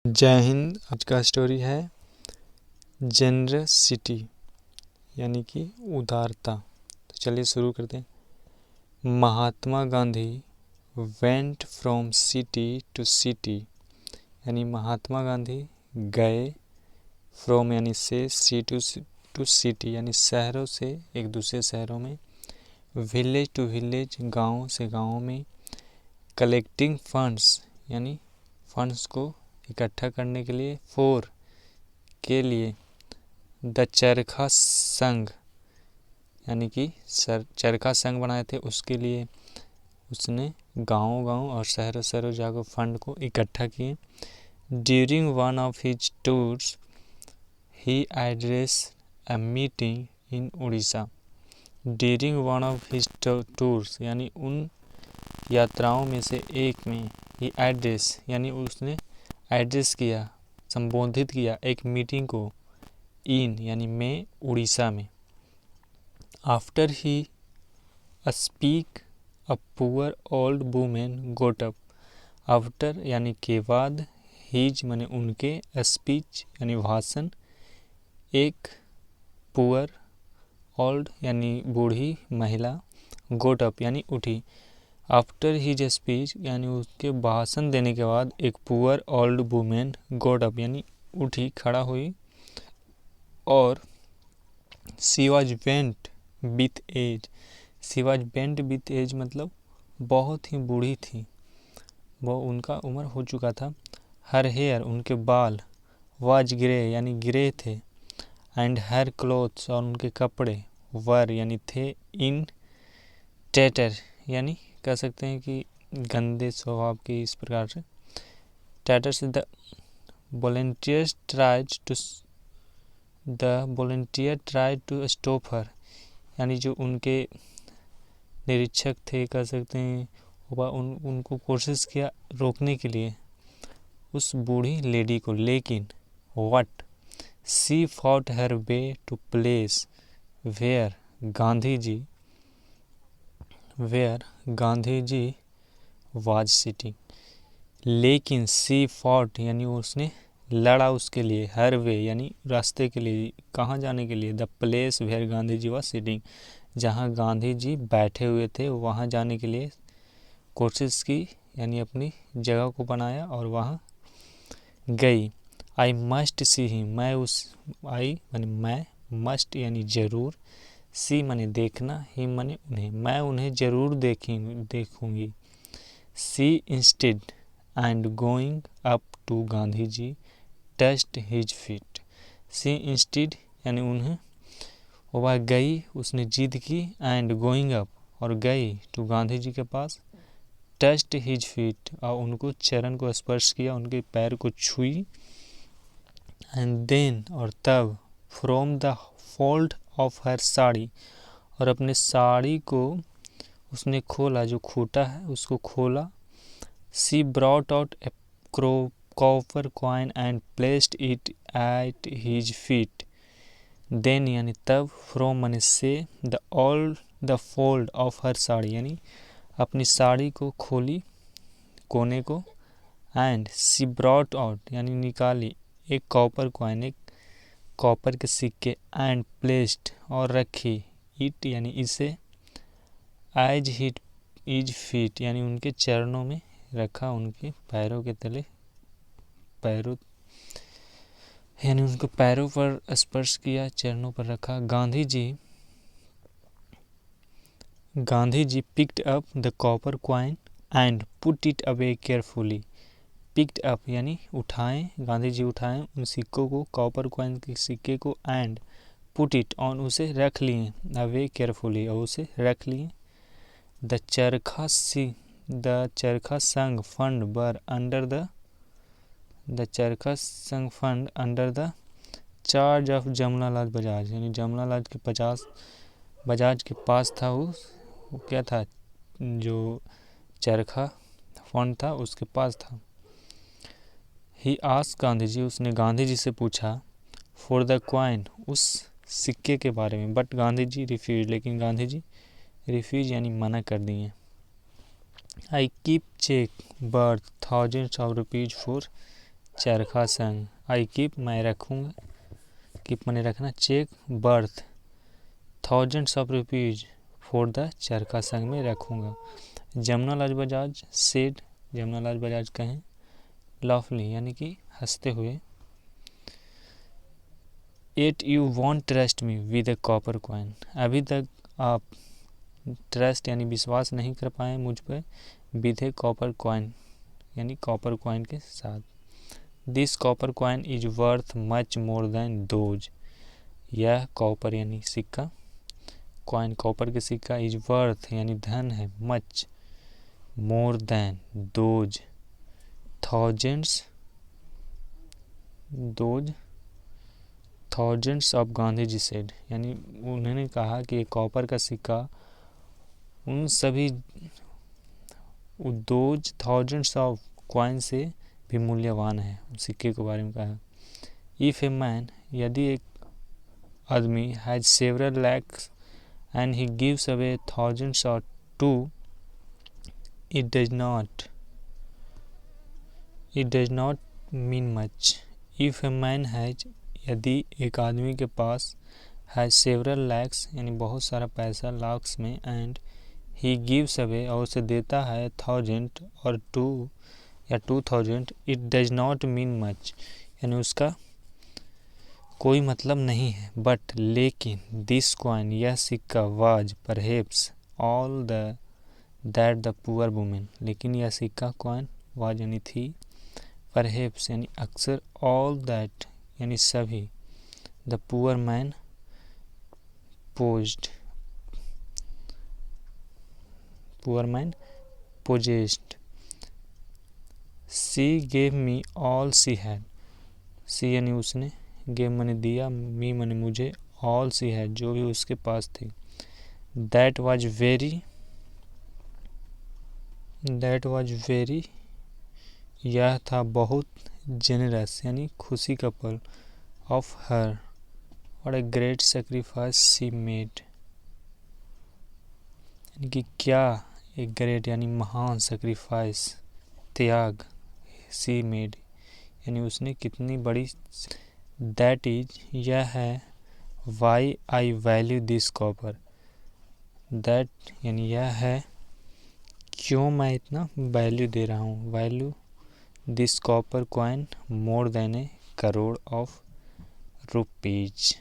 जय हिंद। आज का स्टोरी है जेनरसिटी यानी कि उदारता। तो चलिए शुरू करते हैं। Mahatma Gandhi went from city to city यानी महात्मा गांधी गए फ्रॉम यानी से सिटी टू सिटी यानी शहरों से एक दूसरे शहरों में, विलेज टू विलेज गांव से गांव में, कलेक्टिंग फंड्स यानी फंड्स को इकट्ठा करने के लिए, फोर के लिए, द चरखा संघ यानी कि चरखा संघ बनाए थे उसके लिए उसने गांव-गांव और शहरों जाकर फंड को इकट्ठा किए। During one of his tours he address a meeting in Orissa. During one of his tours यानी उन यात्राओं में से एक में ही एड्रेस यानी उसने एड्रेस किया, संबोधित किया एक मीटिंग को, इन यानी में, उड़ीसा में। After he speak a poor old women got up. After यानी के बाद, हिज माने उनके, स्पीच यानी भाषण, एक पुअर ओल्ड यानी बूढ़ी महिला, गोट अप यानी उठी। आफ्टर हिज स्पीच यानी उसके भाषण देने के बाद एक poor old women got up यानी उठी, खड़ा हुई, और she was bent with age. She was bent with age मतलब बहुत ही बूढ़ी थी, वो उनका उम्र हो चुका था। हर हेयर उनके बाल, वाज ग्रे यानी ग्रे थे, एंड हर क्लोथ्स और उनके कपड़े, वर यानी थे, इन टेटर यानी कह सकते हैं कि गंदे स्वभाव की। इस प्रकार से टैटर से the volunteer tried to stop her यानी जो उनके निरीक्षक थे कह सकते हैं उनको कोशिश किया रोकने के लिए उस बूढ़ी लेडी को, लेकिन what she fought her way to place where Gandhi ji was sitting. लेकिन सी फॉट यानी उसने लड़ा उसके लिए, हर वे यानी रास्ते के लिए, कहाँ जाने के लिए, the place where Gandhi ji was sitting जहाँ गांधी जी बैठे हुए थे वहाँ जाने के लिए कोशिश की, यानी अपनी जगह को बनाया और वहाँ गई। आई मस्ट सी हिम, मैं मस्ट यानी जरूर, सी माने देखना, हिम माने उन्हें, मैं उन्हें जरूर देखूंगी। She instead and going up to Gandhi ji touched his feet. She instead यानी उन्हें, वह गई, उसने जिद की, एंड गोइंग अप और गई, टू गांधी जी के पास, टच्ड हिज फीट और उनको चरण को स्पर्श किया, उनके पैर को छुई, एंड देन और तब, from the fold of her sari और अपने साड़ी को उसने खोला, जो खूटा है उसको खोला। She brought out a copper coin and placed it at his feet. Then यानी तब, फ्रॉम माने से, the fold of her sari यानी अपनी साड़ी को खोली, कोने को, एंड सी ब्रॉट आउट यानी निकाली, एक कॉपर कॉइन, एक कॉपर के सिक्के, एंड प्लेस्ड और रखी, इट यानी इसे, एज हिज फीट यानी उनके चरणों में रखा, उनके पैरों के तले, पैरों यानी उनको पैरों पर स्पर्श किया, चरणों पर रखा। Gandhi ji picked up the copper coin and put it away carefully. Picked up यानी उठाएं, गांधी जी उठाएं उन सिक्कों को, कॉपर कॉइन के सिक्के को, एंड पुट इट ऑन उसे रख लिए, अवे केयरफुली और उसे रख लिए। द चरखा संघ fund were under the charge of Jamnalal Bajaj यानी जमनालाल के बजाज के पास था। वो क्या था, जो चरखा फंड था उसके पास था। ही आस्क्ड गांधी जी, उसने गांधी जी से पूछा, फॉर द कॉइन उस सिक्के के बारे में, बट गांधी जी रिफ्यूज, लेकिन गांधी जी रिफ्यूज यानी मना कर दिए। I keep cheque worth thousands of rupees for Charkha Sangh. I keep मैं रखूँगा, कीप मैंने रखना, cheque worth thousands of rupees for the Charkha Sangh में रखूँगा। जमुना लाल बजाज सेड, जमुना लाल बजाज कहें, लवली यानी कि हंसते हुए, at you want trust me with a copper coin, अभी तक आप ट्रस्ट यानी विश्वास नहीं कर पाए मुझ पर विद ए कॉपर कॉइन यानी कॉपर कॉइन के साथ। This copper coin is worth much more than those, यह कॉपर यानी सिक्का, कॉइन कॉपर के सिक्का, इज वर्थ यानी धन है, much more than those thousands, those thousands of Gandhi ji said, यानी उन्होंने कहा कि कॉपर का सिक्का उन सभी दोज थाउजेंड्स ऑफ कॉइन से भी मूल्यवान है, सिक्के के बारे में कहा। इफ ए मैन, यदि एक आदमी has several lakhs and he gives away thousands or two, it does not mean much. If a man has, यदि एक आदमी के पास हैज सेवरल लैक्स यानी बहुत सारा पैसा लाख्स में, एंड ही गिव्स अवे और उसे देता है थाउजेंड और टू या 2000, it does not mean much यानी उसका कोई मतलब नहीं है। बट लेकिन दिस कॉइन, यह सिक्का, was perhaps all that the poor women, लेकिन यह सिक्का कॉइन वाज यानी थी, परहेप्स यानी अक्सर, ऑल दैट यानी सभी, the poor man possessed, poor man possessed. She gave me all she had, she यानी उसने, गेव मैंने दिया, मी मैंने मुझे, ऑल सी हैड जो भी उसके पास थी। दैट वाज वेरी, यह था बहुत, जेनरस यानी खुशी का पल, ऑफ हर, और a great sacrifice C made, यानी कि क्या, एक ग्रेट यानी महान, सेक्रीफाइस त्याग, सी मेड यानी उसने कितनी बड़ी, दैट इज यह है, why I value this copper, that यानी यह है क्यों मैं इतना वैल्यू दे रहा हूँ, value this copper coin more than A crore of rupees.